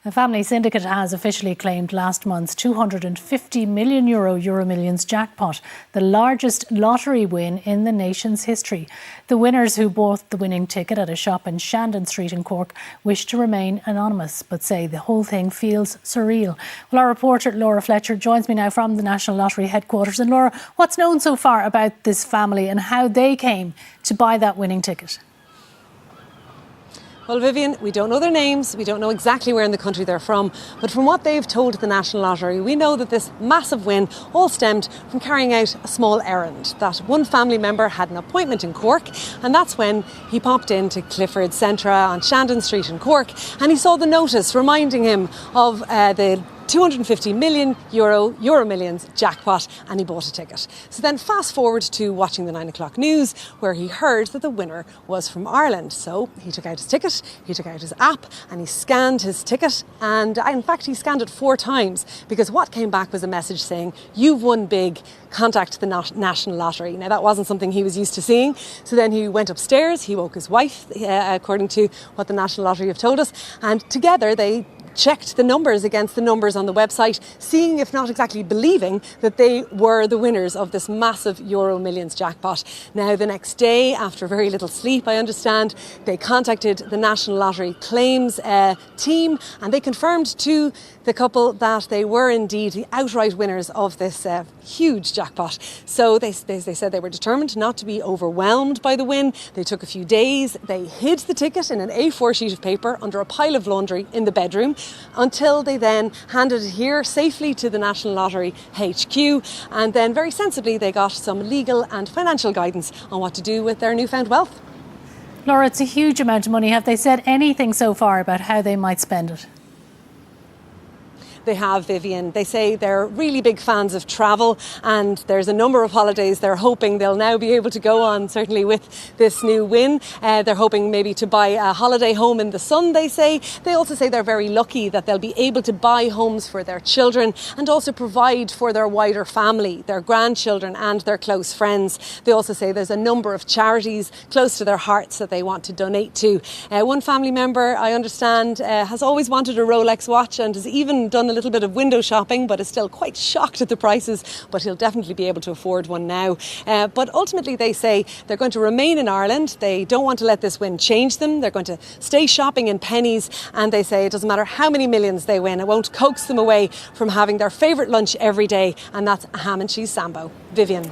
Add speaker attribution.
Speaker 1: The family syndicate has officially claimed last month's €250 million EuroMillions jackpot, the largest lottery win in the nation's history. The winners, who bought the winning ticket at a shop in Shandon Street in Cork, wish to remain anonymous but say the whole thing feels surreal. Well, our reporter Laura Fletcher joins me now from the National Lottery headquarters. And Laura, what's known so far about this family and how they came to buy that winning ticket?
Speaker 2: Well, Vivian, we don't know their names, we don't know exactly where in the country they're from, but from what they've told the National Lottery, we know that this massive win all stemmed from carrying out a small errand. That one family member had an appointment in Cork, and that's when he popped into Clifford, Centra on Shandon Street in Cork, and he saw the notice reminding him of the €250 million EuroMillions jackpot, and he bought a ticket. So then fast forward to watching the 9 o'clock news, where he heard that the winner was from Ireland. So he took out his ticket, he took out his app, and he scanned his ticket, and in fact he scanned it 4 times, because what came back was a message saying, "You've won big, contact the National Lottery." Now that wasn't something he was used to seeing, so then he went upstairs, he woke his wife, according to what the National Lottery have told us, and together they checked the numbers against the numbers on the website, seeing, if not exactly believing, that they were the winners of this massive EuroMillions jackpot. Now, the next day, after very little sleep, I understand, they contacted the National Lottery claims team, and they confirmed to the couple that they were indeed the outright winners of this huge jackpot. So they said they were determined not to be overwhelmed by the win. They took a few days. They hid the ticket in an A4 sheet of paper under a pile of laundry in the bedroom, until they then handed it here safely to the National Lottery HQ, and then very sensibly they got some legal and financial guidance on what to do with their newfound wealth.
Speaker 1: Laura, it's a huge amount of money. Have they said anything so far about how they might spend it?
Speaker 2: They have, Vivian. They say they're really big fans of travel, and there's a number of holidays they're hoping they'll now be able to go on, certainly with this new win. They're hoping maybe to buy a holiday home in the sun, they say. They also say they're very lucky that they'll be able to buy homes for their children and also provide for their wider family, their grandchildren and their close friends. They also say there's a number of charities close to their hearts that they want to donate to. One family member, I understand, has always wanted a Rolex watch and has even done a little bit of window shopping, but is still quite shocked at the prices, but he'll definitely be able to afford one now. But ultimately they say they're going to remain in Ireland. They don't want to let this win change them. They're going to stay shopping in pennies, and they say it doesn't matter how many millions they win, it won't coax them away from having their favourite lunch every day, and that's a ham and cheese sambo. Vivian.